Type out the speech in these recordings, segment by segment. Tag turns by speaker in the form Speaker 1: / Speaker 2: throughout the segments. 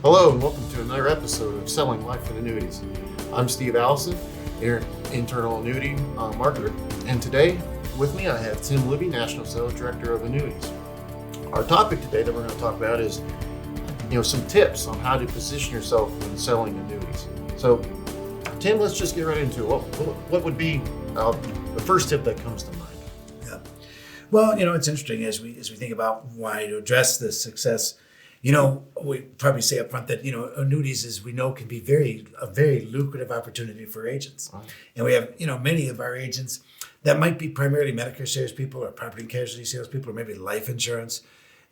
Speaker 1: Hello and welcome to another episode of Selling Life Annuities. I'm Steve Allison, your internal annuity marketer, and today with me I have Tim Luby, National Sales Director of Annuities. Our topic today that we're going to talk about is, some tips on how to position yourself when selling annuities. So, Tim, let's just get right into it. What would be the first tip that comes to mind?
Speaker 2: Yeah. Well, it's interesting as we think about why to address this success. We probably say up front that, annuities, as we know, can be a very lucrative opportunity for agents.
Speaker 1: Right.
Speaker 2: And we have, many of our agents that might be primarily Medicare salespeople or property and casualty salespeople or maybe life insurance.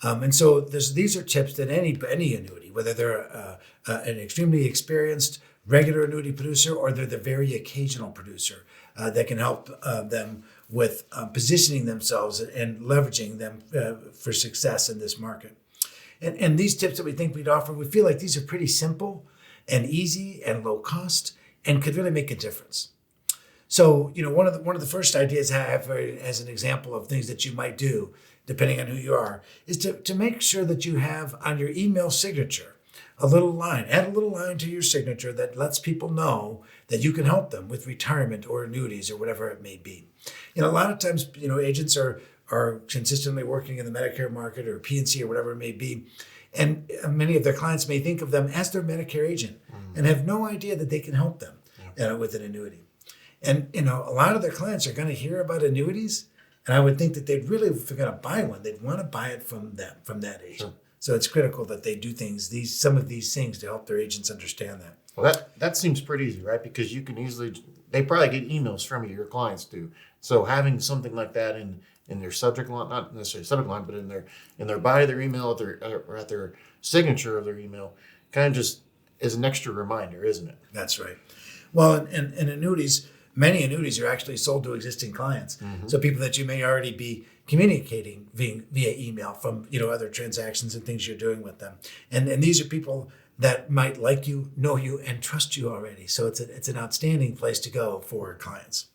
Speaker 2: And so these are tips that any annuity, whether they're an extremely experienced regular annuity producer or they're the very occasional producer, that can help them with positioning themselves and leveraging them for success in this market. And these tips that we think we'd offer, we feel like these are pretty simple and easy and low cost and could really make a difference. So, one of the first ideas I have as an example of things that you might do, depending on who you are, is to make sure that you have on your email signature add a little line to your signature that lets people know that you can help them with retirement or annuities or whatever it may be. A lot of times, agents are consistently working in the Medicare market or P&C or whatever it may be. And many of their clients may think of them as their Medicare agent and have no idea that they can help them with an annuity. And, a lot of their clients are going to hear about annuities. And I would think that they'd really, if they're going to buy one, they'd want to buy it from that agent. Sure. So it's critical that they do some of these things to help their agents understand that.
Speaker 1: Well, that seems pretty easy, right? Because you can they probably get emails from you, your clients do. So having something like that in their subject line, not necessarily subject line, but in their body of their email or at their signature of their email, kind of just is an extra reminder, isn't it?
Speaker 2: That's right. Well, and annuities, many annuities are actually sold to existing clients. Mm-hmm. So people that you may already be communicating via email from other transactions and things you're doing with them, and these are people that might like you, know you, and trust you already. So it's an outstanding place to go for clients.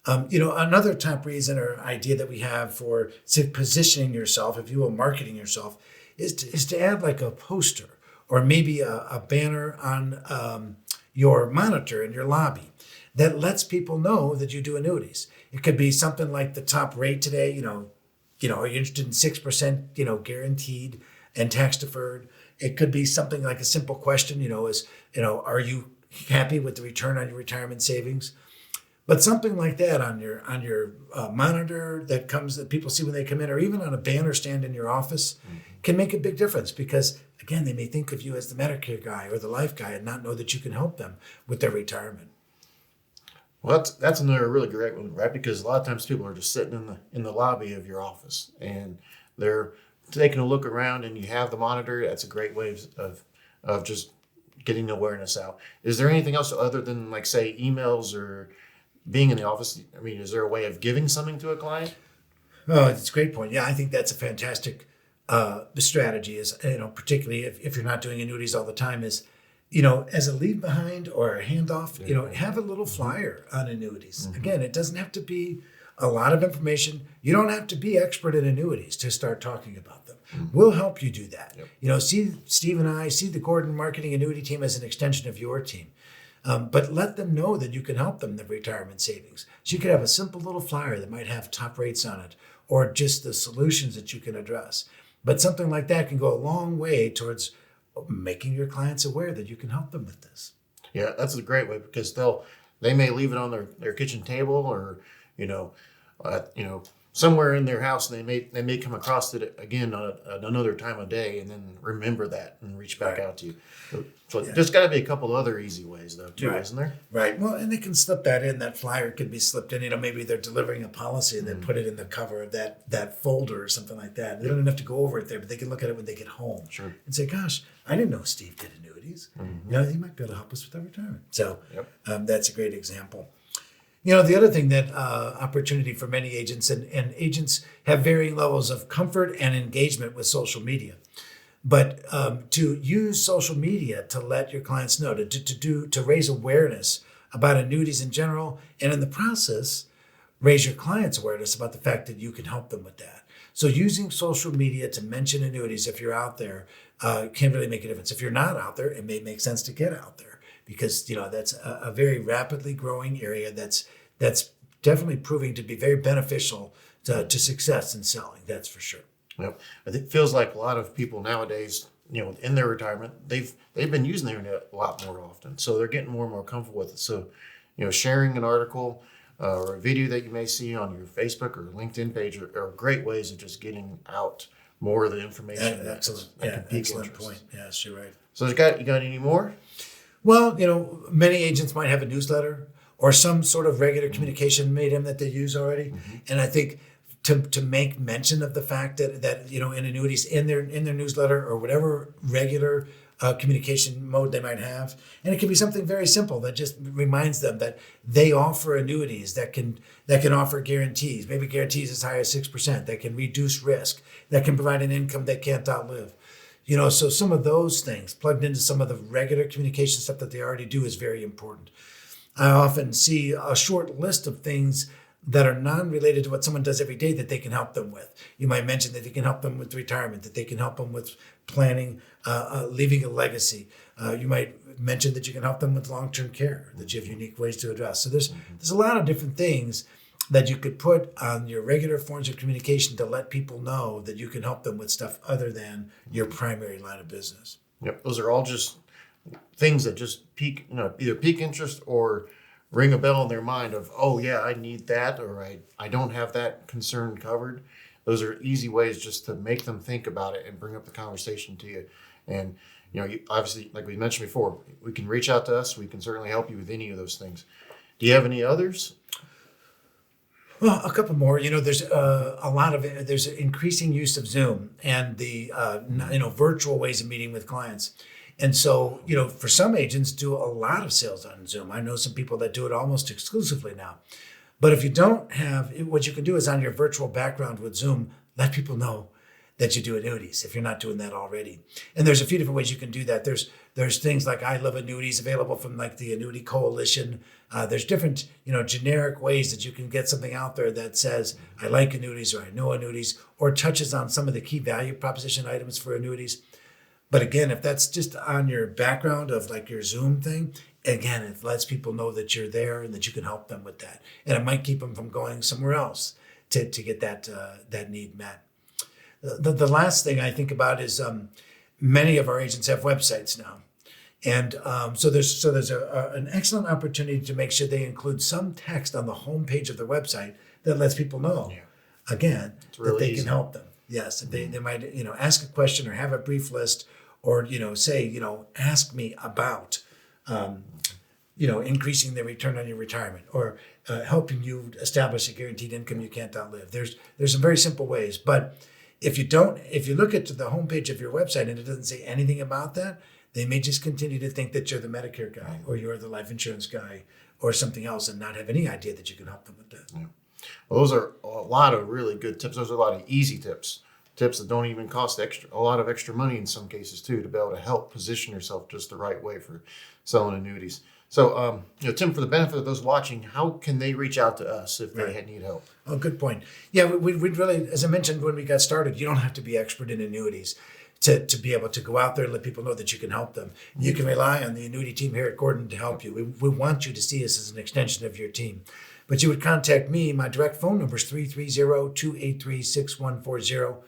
Speaker 2: Another top reason or idea that we have for positioning yourself, if you will, marketing yourself, is to add like a poster or maybe a banner on your monitor in your lobby that lets people know that you do annuities. It could be something like the top rate today. Are you interested in 6%, guaranteed and tax deferred? It could be something like a simple question, are you happy with the return on your retirement savings? But something like that on your monitor that people see when they come in, or even on a banner stand in your office, can make a big difference because, again, they may think of you as the Medicare guy or the life guy and not know that you can help them with their retirement.
Speaker 1: Well, that's another really great one, right? Because a lot of times people are just sitting in the lobby of your office and they're taking a look around, and you have the monitor. That's a great way of just getting awareness out. Is there anything else other than, like, say, emails or being in the office? I mean, is there a way of giving something to a client?
Speaker 2: Oh, it's a great point. Yeah, I think that's a fantastic strategy. Is particularly if you're not doing annuities all the time, is as a leave behind or a handoff, have a little flyer on annuities. Mm-hmm. Again, it doesn't have to be a lot of information. You don't have to be expert in annuities to start talking about them. Mm-hmm. We'll help you do that. Yep. See Steve and I, see the Gordon Marketing Annuity Team as an extension of your team. But let them know that you can help them in the retirement savings. So you could have a simple little flyer that might have top rates on it or just the solutions that you can address. But something like that can go a long way towards making your clients aware that you can help them with this.
Speaker 1: Yeah, that's a great way because they may leave it on their kitchen table or somewhere in their house, and they may come across it again at another time of day, and then remember that and reach back out to you. So there's got to be a couple of other easy ways, though, too, isn't there?
Speaker 2: Right. Well, and they can slip that in. That flyer could be slipped in. Maybe they're delivering a policy and they put it in the cover of that folder or something like that. They don't even have to go over it there, but they can look at it when they get home.
Speaker 1: Sure.
Speaker 2: And say, "Gosh, I didn't know Steve did annuities. Mm-hmm. He might be able to help us with our retirement." So that's a great example. The other thing that opportunity for many agents and agents have varying levels of comfort and engagement with social media. But to use social media to let your clients know, to raise awareness about annuities in general, and in the process, raise your clients' awareness about the fact that you can help them with that. So using social media to mention annuities, if you're out there, can't really make a difference. If you're not out there, it may make sense to get out there because that's a very rapidly growing area that's definitely proving to be very beneficial to success in selling. That's for sure.
Speaker 1: Yep. It feels like a lot of people nowadays, in their retirement, they've been using the internet a lot more often, so they're getting more and more comfortable with it. So, sharing an article or a video that you may see on your Facebook or LinkedIn page are great ways of just getting out more of the information.
Speaker 2: Excellent. Excellent point. Yes, you're right.
Speaker 1: So you got any more?
Speaker 2: Well, many agents might have a newsletter or some sort of regular communication medium that they use already. Mm-hmm. And I think to make mention of the fact that in annuities in their newsletter or whatever regular communication mode they might have, and it can be something very simple that just reminds them that they offer annuities that can offer guarantees, maybe guarantees as high as 6%, that can reduce risk, that can provide an income they can't outlive. So some of those things plugged into some of the regular communication stuff that they already do is very important. I often see a short list of things that are non-related to what someone does every day that they can help them with. You might mention that they can help them with retirement, that they can help them with planning, leaving a legacy. You might mention that you can help them with long-term care, that you have unique ways to address. So there's a lot of different things that you could put on your regular forms of communication to let people know that you can help them with stuff other than your primary line of business.
Speaker 1: Yep, those are all just things that just pique, either pique interest or ring a bell in their mind of, oh yeah, I need that, or I don't have that concern covered. Those are easy ways just to make them think about it and bring up the conversation to you. And you obviously, like we mentioned before, we can reach out to us. We can certainly help you with any of those things. Do you have any others?
Speaker 2: Well, a couple more. There's there's increasing use of Zoom and the virtual ways of meeting with clients. And so, for some agents do a lot of sales on Zoom. I know some people that do it almost exclusively now. But if you don't have, what you can do is on your virtual background with Zoom, let people know that you do annuities if you're not doing that already. And there's a few different ways you can do that. There's things like I Love Annuities available from like the Annuity Coalition. There's different, generic ways that you can get something out there that says, I like annuities or I know annuities, or touches on some of the key value proposition items for annuities. But again, if that's just on your background of like your Zoom thing, again, it lets people know that you're there and that you can help them with that. And it might keep them from going somewhere else to get that need met. The last thing I think about is many of our agents have websites now. And so there's an excellent opportunity to make sure they include some text on the homepage of their website that lets people know, again, that they can help them. Yes, if they might, ask a question or have a brief list, or, say, ask me about, increasing the return on your retirement, or helping you establish a guaranteed income you can't outlive. There's some very simple ways, but if you look at the homepage of your website and it doesn't say anything about that, they may just continue to think that you're the Medicare guy or you're the life insurance guy or something else and not have any idea that you can help them with that.
Speaker 1: Yeah. Well, those are a lot of really good tips. Those are a lot of easy tips that don't even cost a lot of extra money in some cases too, to be able to help position yourself just the right way for selling annuities. So, Tim, for the benefit of those watching, how can they reach out to us if they need help?
Speaker 2: Oh, good point. Yeah, we'd really, as I mentioned when we got started, you don't have to be expert in annuities to be able to go out there and let people know that you can help them. You can rely on the annuity team here at Gordon to help you. We want you to see us as an extension of your team. But you would contact me. My direct phone number is 330-283-6140.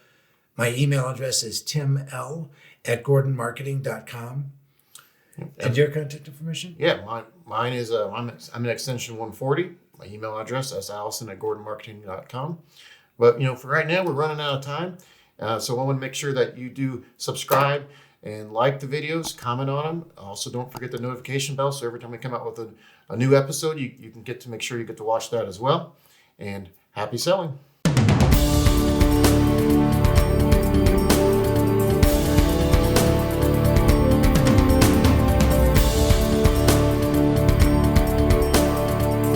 Speaker 2: My email address is timl@gordonmarketing.com. And your contact information?
Speaker 1: Yeah, mine is, I'm in extension 140. My email address is allison@gordonmarketing.com. But, for right now, we're running out of time. So I want to make sure that you do subscribe and like the videos, comment on them. Also, don't forget the notification bell. So every time we come out with a new episode, you can make sure you get to watch that as well. And happy selling.